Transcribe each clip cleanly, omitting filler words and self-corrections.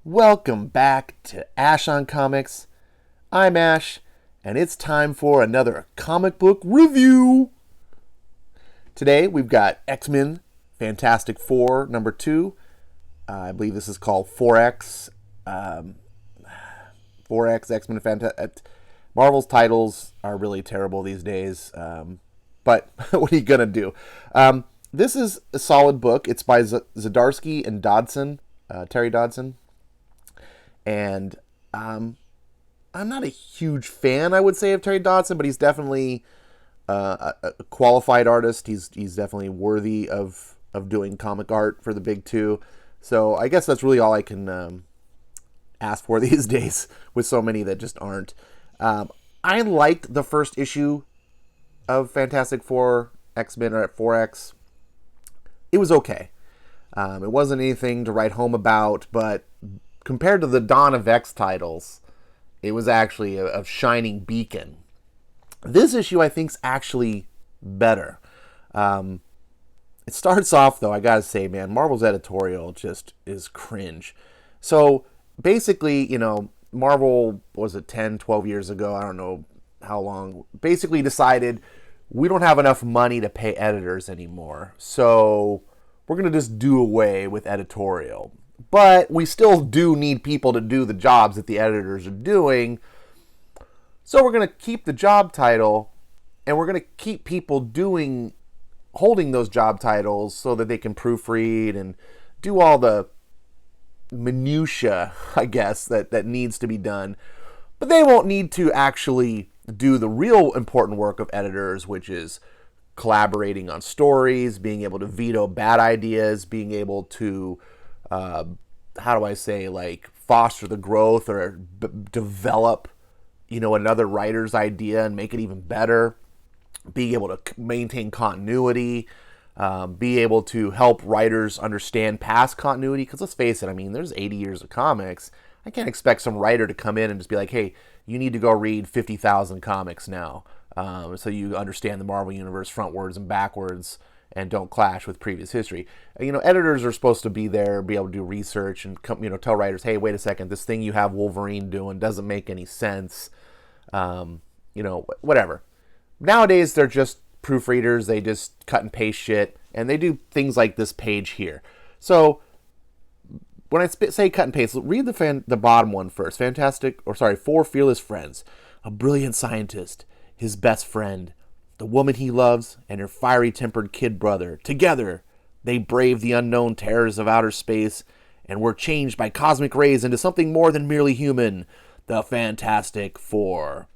Welcome back to Ash on Comics. I'm Ash, and it's time for another comic book review. Today we've got X-Men Fantastic Four number 2. I believe this is called 4X. 4X X-Men Fantastic. Marvel's titles are really terrible these days, but what are you going to do? This is a solid book. It's by Zdarsky and Dodson, Terry Dodson. And I'm not a huge fan, I would say, of Terry Dodson, but he's definitely a qualified artist. He's definitely worthy of doing comic art for the big two. So I guess that's really all I can ask for these days with so many that just aren't. I liked the first issue of Fantastic Four X-Men or at 4X. It was okay. It wasn't anything to write home about, but compared to the DawnOfX titles, it was actually a shining beacon. This issue, I think, is actually better. It starts off, though, I gotta say, man, Marvel's editorial just is cringe. So, basically, Marvel, was it 10, 12 years ago, I don't know how long, basically decided we don't have enough money to pay editors anymore. So, we're going to just do away with editorial. But we still do need people to do the jobs that the editors are doing. So we're going to keep the job title, and we're going to keep people holding those job titles so that they can proofread and do all the minutia, I guess, that needs to be done. But they won't need to actually do the real important work of editors, which is collaborating on stories, being able to veto bad ideas, being able to foster the growth or develop, another writer's idea and make it even better, being able to maintain continuity, be able to help writers understand past continuity. Because let's face it, there's 80 years of comics. I can't expect some writer to come in and just be like, hey, you need to go read 50,000 comics now, so you understand the Marvel Universe frontwards and backwards and don't clash with previous history. Editors are supposed to be there, be able to do research and tell writers, hey, wait a second, this thing you have Wolverine doing doesn't make any sense. Whatever. Nowadays, they're just proofreaders. They just cut and paste shit, and they do things like this page here. So when I say cut and paste, read the bottom one first. Four fearless friends, a brilliant scientist, his best friend, the woman he loves, and her fiery-tempered kid brother. Together, they brave the unknown terrors of outer space and were changed by cosmic rays into something more than merely human, the Fantastic Four.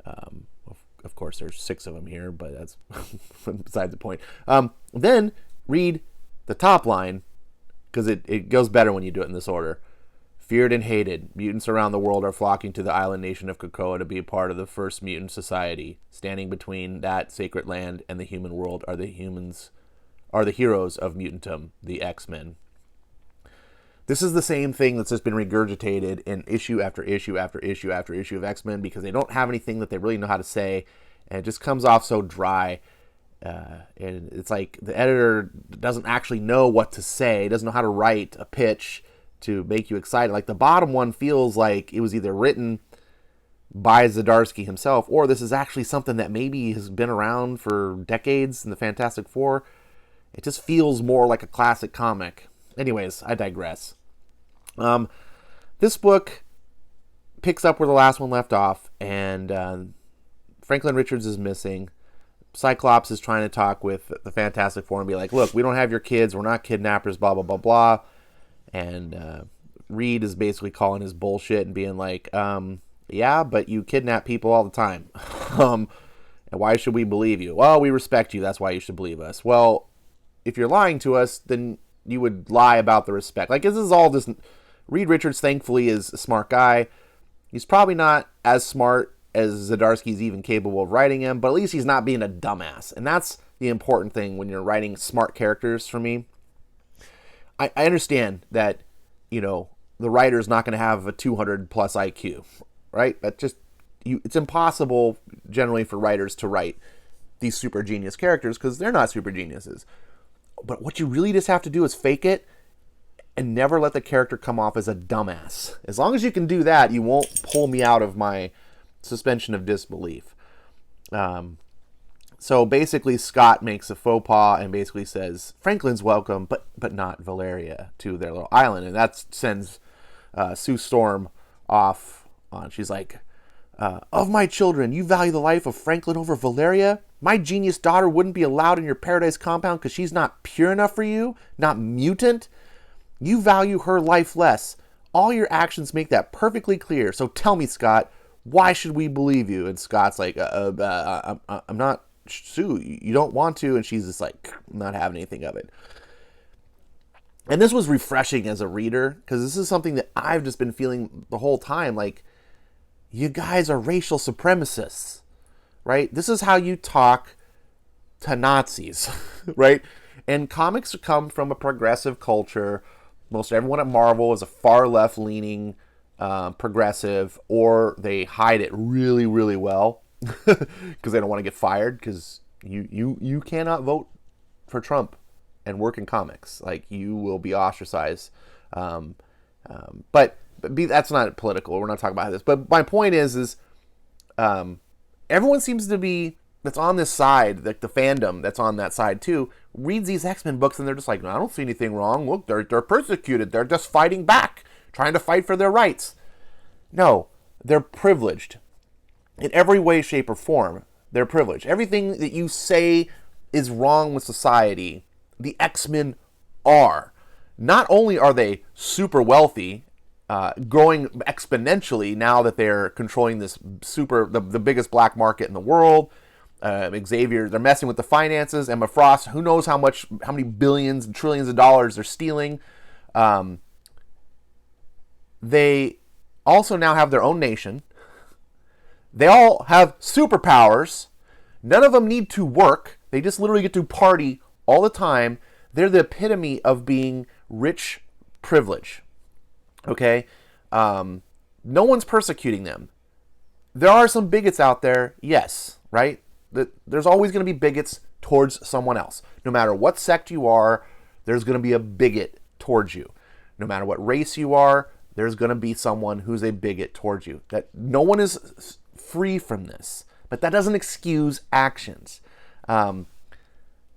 Of course, there's 6 of them here, but that's besides the point. Then, read the top line, because it goes better when you do it in this order. Feared and hated, mutants around the world are flocking to the island nation of Krakoa to be a part of the first mutant society. Standing between that sacred land and the human world are the heroes of mutantum, the X-Men. This is the same thing that's just been regurgitated in issue after issue after issue after issue of X-Men because they don't have anything that they really know how to say, and it just comes off so dry. And it's like the editor doesn't actually know what to say, doesn't know how to write a pitch to make you excited. Like the bottom one feels like it was either written by Zdarsky himself, or this is actually something that maybe has been around for decades in the Fantastic Four. It just feels more like a classic comic. Anyways, I digress. This book picks up where the last one left off, and Franklin Richards is missing. Cyclops is trying to talk with the Fantastic Four and be like, look, we don't have your kids, we're not kidnappers, blah, blah, blah, blah. And Reed is basically calling his bullshit and being like, yeah, but you kidnap people all the time. And why should we believe you? Well, we respect you, that's why you should believe us. Well, if you're lying to us, then you would lie about the respect. Like, this is all just... Reed Richards, thankfully, is a smart guy. He's probably not as smart as Zdarsky's even capable of writing him, but at least he's not being a dumbass. And that's the important thing when you're writing smart characters for me. I understand that, the writer's not going to have a 200 plus IQ, right? That just, it's impossible generally for writers to write these super genius characters because they're not super geniuses. But what you really just have to do is fake it and never let the character come off as a dumbass. As long as you can do that, you won't pull me out of my suspension of disbelief. So basically, Scott makes a faux pas and basically says, Franklin's welcome, but not Valeria, to their little island. And that sends Sue Storm off on. She's like, of my children, you value the life of Franklin over Valeria? My genius daughter wouldn't be allowed in your paradise compound because she's not pure enough for you? Not mutant? You value her life less. All your actions make that perfectly clear. So tell me, Scott, why should we believe you? And Scott's like, I'm not, Sue, you don't want to. And she's just like, I'm not having anything of it. And this was refreshing as a reader, because this is something that I've just been feeling the whole time. Like, you guys are racial supremacists, right? This is how you talk to Nazis, right? And comics come from a progressive culture. Most everyone at Marvel is a far left-leaning progressive, or they hide it really, really well because they don't want to get fired, because you cannot vote for Trump and work in comics. Like, you will be ostracized. But that's not political. We're not talking about this. But my point is everyone seems to be, that's on this side, like the fandom that's on that side too, reads these X-Men books and they're just like, no, I don't see anything wrong. Look, they're persecuted. They're just fighting back, trying to fight for their rights. No, they're privileged. In every way, shape, or form, they're privileged. Everything that you say is wrong with society, the X-Men are. Not only are they super wealthy, growing exponentially now that they're controlling this the biggest black market in the world. Xavier, they're messing with the finances. Emma Frost, who knows how many billions and trillions of dollars they're stealing. They also now have their own nation. They all have superpowers. None of them need to work. They just literally get to party all the time. They're the epitome of being rich privilege. Okay? No one's persecuting them. There are some bigots out there, yes, right? There's always going to be bigots towards someone else. No matter what sect you are, there's going to be a bigot towards you. No matter what race you are, there's going to be someone who's a bigot towards you. That no one is free from this, but that doesn't excuse actions.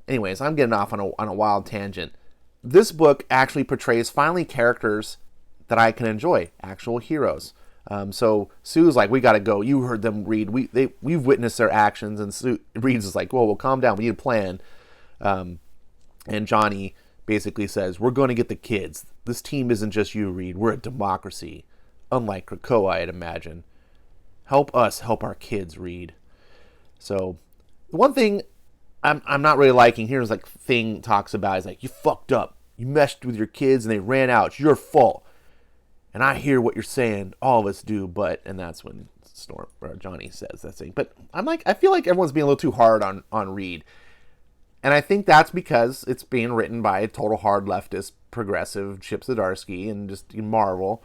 Anyways, I'm getting off on a wild tangent. This book actually portrays finally characters that I can enjoy, actual heroes. So Sue's like, we got to go. You heard them read. We've witnessed their actions. And Sue Reed's is like, whoa, well, calm down. We need a plan. And Johnny basically says, we're going to get the kids. This team isn't just you, Reed. We're a democracy. Unlike Krakoa, I'd imagine. Help us help our kids, Reed. So the one thing I'm not really liking here is like Thing talks about is like, you fucked up. You messed with your kids and they ran out. It's your fault. And I hear what you're saying. All of us do, but... And that's when Johnny says that thing. But I'm like, I feel like everyone's being a little too hard on Reed. And I think that's because it's being written by a total hard leftist, progressive Chip Zdarsky and just Marvel.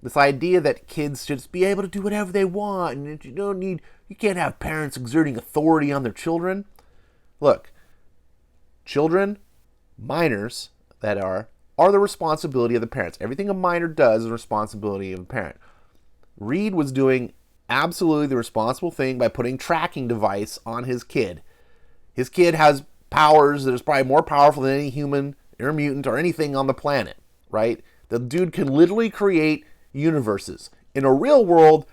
This idea that kids should just be able to do whatever they want, and you can't have parents exerting authority on their children. Look, children, minors that are the responsibility of the parents. Everything a minor does is the responsibility of a parent. Reed was doing absolutely the responsible thing by putting tracking device on his kid. His kid has powers that is probably more powerful than any human or mutant or anything on the planet, right? The dude can literally create universes. In a real world,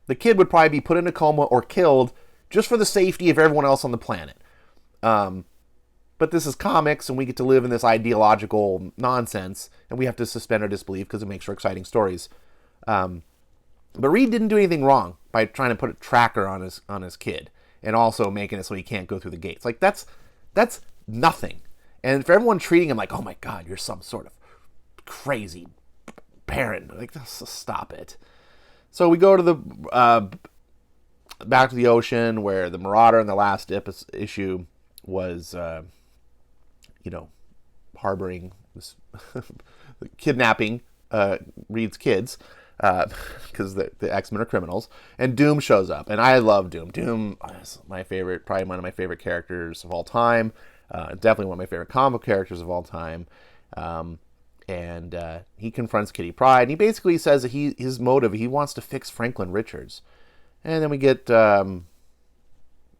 the kid would probably be put in a coma or killed just for the safety of everyone else on the planet. But this is comics, and we get to live in this ideological nonsense, and we have to suspend our disbelief because it makes for exciting stories. But Reed didn't do anything wrong by trying to put a tracker on his kid, and also making it so he can't go through the gates. Like, that's nothing. And for everyone treating him like, oh my God, you're some sort of crazy parent, like, stop it. So we go to the back to the ocean, where the Marauder in the last issue was harboring this kidnapping Reed's kids, because the X-Men are criminals, and Doom shows up, and I love Doom. Doom is probably one of my favorite characters of all time, definitely one of my favorite comic characters of all time, and he confronts Kitty Pryde, and he basically says that his motive, he wants to fix Franklin Richards. And then we get, I don't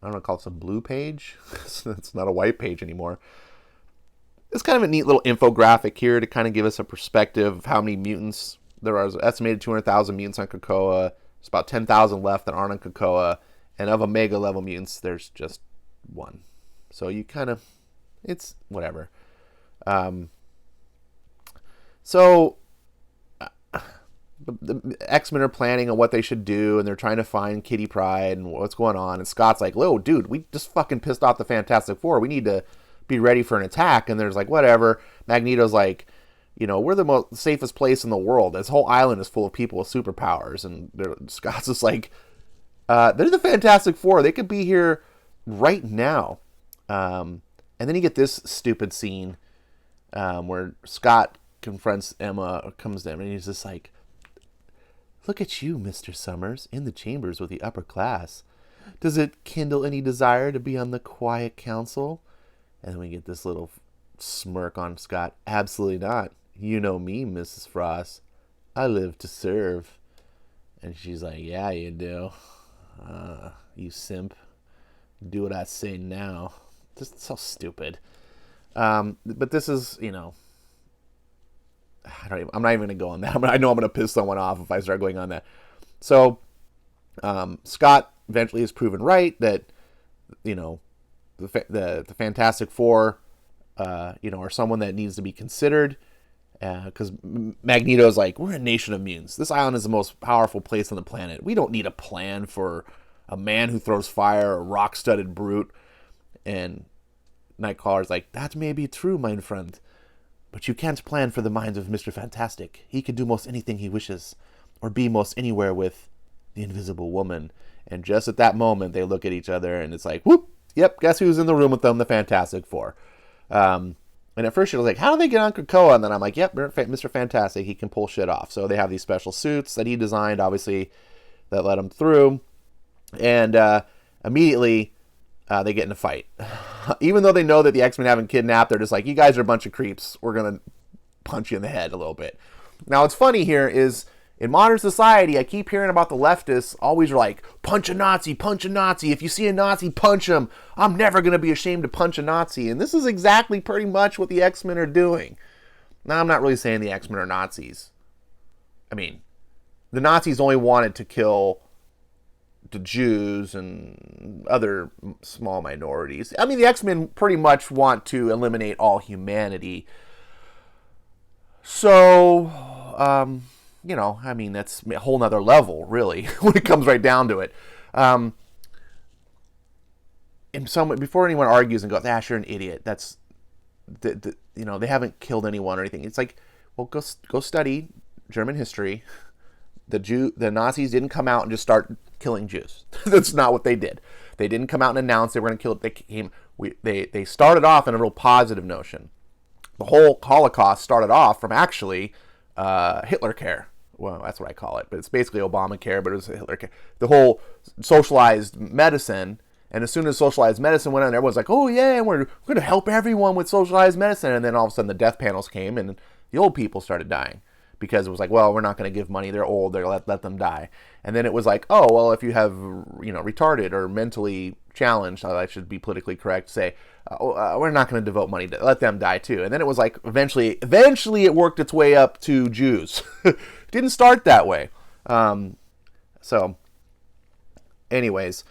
know, call this a blue page. It's not a white page anymore. It's kind of a neat little infographic here to kind of give us a perspective of how many mutants there are. Estimated 200,000 mutants on Krakoa. There's about 10,000 left that aren't on Krakoa. And of Omega level mutants, there's just one. So you kind of, it's whatever. So the X-Men are planning on what they should do, and they're trying to find Kitty Pryde and what's going on. And Scott's like, "Whoa, dude, we just fucking pissed off the Fantastic Four. We need to be ready for an attack." And there's like, whatever. Magneto's like, we're the most safest place in the world. This whole island is full of people with superpowers. And Scott's just like, they're the Fantastic Four. They could be here right now. And then you get this stupid scene where Scott confronts Emma, or comes to him, and he's just like, "Look at you, Mr. Summers, in the chambers with the upper class. Does it kindle any desire to be on the quiet council?" And then we get this little smirk on Scott. "Absolutely not. You know me, Mrs. Frost. I live to serve." And she's like, "Yeah, you do. You simp. Do what I say now." Just so stupid. But this is, I'm not even going to go on that. I know I'm going to piss someone off if I start going on that. So, Scott eventually is proven right that, the Fantastic Four, are someone that needs to be considered. Because Magneto's like, "We're a nation of mutants. This island is the most powerful place on the planet. We don't need a plan for a man who throws fire, a rock-studded brute." And Nightcrawler's like, "That may be true, my friend. But you can't plan for the mind of Mr. Fantastic. He can do most anything he wishes, or be most anywhere with the Invisible Woman." And just at that moment, they look at each other, and it's like, whoop, yep, guess who's in the room with them? The Fantastic Four. And at first she was like, "How do they get on Krakoa?" And then I'm like, yep, Mr. Fantastic, he can pull shit off. So they have these special suits that he designed, obviously, that let him through. And immediately, they get in a fight. Even though they know that the X-Men haven't kidnapped, they're just like, "You guys are a bunch of creeps. We're going to punch you in the head a little bit." Now, what's funny here is, in modern society, I keep hearing about the leftists always are like, punch a Nazi, punch a Nazi. If you see a Nazi, punch him. I'm never going to be ashamed to punch a Nazi. And this is exactly pretty much what the X-Men are doing. Now, I'm not really saying the X-Men are Nazis. I mean, the Nazis only wanted to kill the Jews and other small minorities. I mean, the X-Men pretty much want to eliminate all humanity. So, I mean, that's a whole nother level, really, when it comes right down to it. And before anyone argues and goes, "Ash, you're an idiot," that's, they haven't killed anyone or anything. It's like, well, go study German history. The Nazis didn't come out and just start killing Jews. That's not what they did. They didn't come out and announce they were going to kill. They started off in a real positive notion. The whole Holocaust started off from actually Hitler care. Well, that's what I call it, but it's basically Obamacare, but it was Hitler care. The whole socialized medicine, and as soon as socialized medicine went on, everyone's like, "Oh yeah, we're going to help everyone with socialized medicine." And then all of a sudden the death panels came, and the old people started dying. Because it was like, well, we're not going to give money. They're old. They're let them die. And then it was like, oh, well, if you have, retarded or mentally challenged, I should be politically correct, say, we're not going to devote money to let them die too. And then it was like, eventually it worked its way up to Jews. Didn't start that way. So, anyways,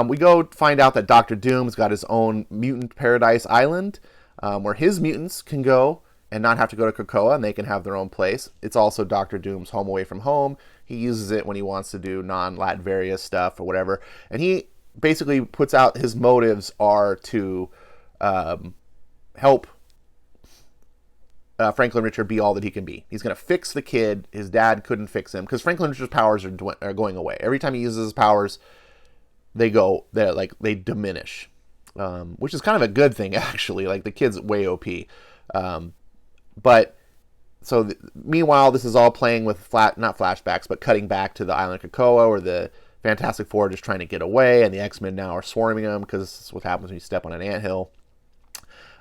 we go find out that Dr. Doom's got his own mutant paradise island, where his mutants can go and not have to go to Krakoa, and they can have their own place. It's also Dr. Doom's home away from home. He uses it when he wants to do non-Latveria stuff or whatever. And he basically puts out his motives are to help Franklin Richard be all that he can be. He's going to fix the kid. His dad couldn't fix him because Franklin Richard's powers are going away. Every time he uses his powers, they diminish, which is kind of a good thing, actually. Like, the kid's way OP. Meanwhile, this is all playing with not flashbacks, but cutting back to the island of Krakoa, where the Fantastic Four are just trying to get away, and the X-Men now are swarming them because this is what happens when you step on an anthill.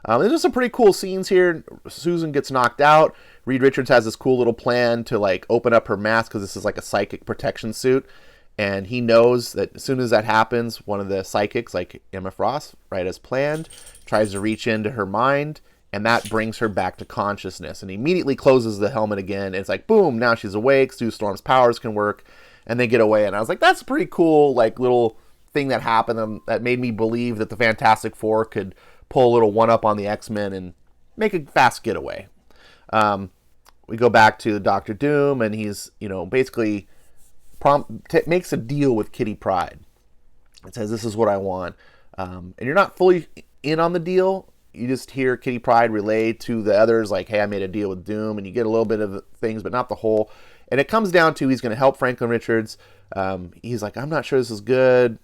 There's just some pretty cool scenes here. Susan gets knocked out. Reed Richards has this cool little plan to like open up her mask because this is like a psychic protection suit. And he knows that as soon as that happens, one of the psychics, like Emma Frost, right as planned, tries to reach into her mind, and that brings her back to consciousness. And he immediately closes the helmet again. And it's like, boom, now she's awake. Sue Storm's powers can work, and they get away. And I was like, that's a pretty cool, like, little thing that happened that made me believe that the Fantastic Four could pull a little one-up on the X-Men and make a fast getaway. We go back to Doctor Doom, and he's, basically makes a deal with Kitty Pryde. It says, this is what I want. And you're not fully in on the deal. You just hear Kitty Pryde relay to the others, like, hey, I made a deal with Doom, and you get a little bit of things, but not the whole. And it comes down to he's going to help Franklin Richards. He's like, I'm not sure this is good.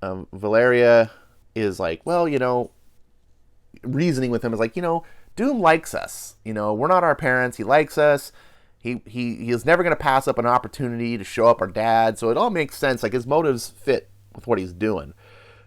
Valeria is like, well, reasoning with him is like, Doom likes us. We're not our parents. He likes us. He is never going to pass up an opportunity to show up our dad. So it all makes sense. Like, his motives fit with what he's doing.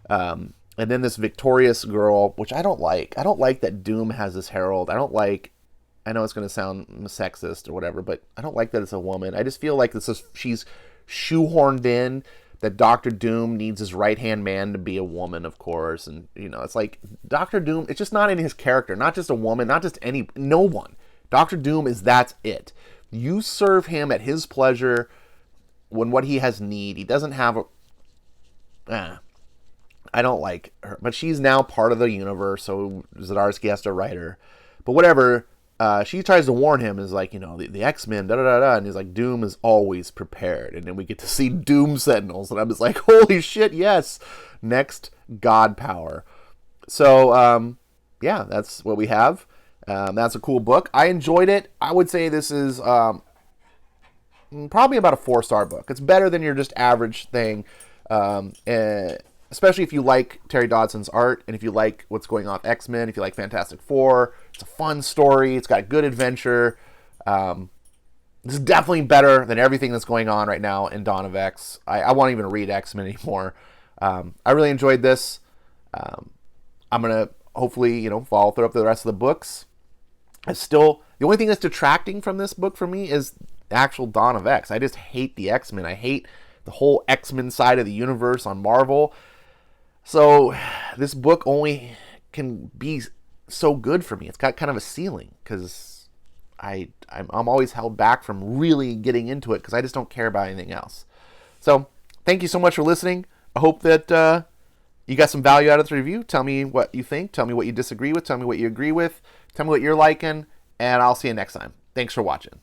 And then this victorious girl, which I don't like. I don't like that Doom has this herald. I know it's going to sound sexist or whatever, but I don't like that it's a woman. I just feel like she's shoehorned in that Doctor Doom needs his right-hand man to be a woman, of course. And, it's like Doctor Doom, it's just not in his character. Not just a woman, not just no one. Doctor Doom that's it. You serve him at his pleasure when what he has need. He doesn't have I don't like her. But she's now part of the universe, so Zdarsky has to write her. But whatever, she tries to warn him, is like, the X-Men, da-da-da-da, and he's like, Doom is always prepared. And then we get to see Doom Sentinels, and I'm just like, holy shit, yes! Next God power. So, yeah, that's what we have. That's a cool book. I enjoyed it. I would say this is probably about a 4-star book. It's better than your just average thing, especially if you like Terry Dodson's art and if you like what's going on with X-Men, if you like Fantastic Four. It's a fun story. It's got good adventure. This is definitely better than everything that's going on right now in Dawn of X. I won't even read X-Men anymore. I really enjoyed this. I'm going to hopefully, follow through up the rest of the books. The only thing that's detracting from this book for me is the actual Dawn of X. I just hate the X-Men. I hate the whole X-Men side of the universe on Marvel. So this book only can be so good for me. It's got kind of a ceiling because I'm always held back from really getting into it because I just don't care about anything else. So thank you so much for listening. I hope that you got some value out of this review. Tell me what you think. Tell me what you disagree with. Tell me what you agree with. Tell me what you're liking. And I'll see you next time. Thanks for watching.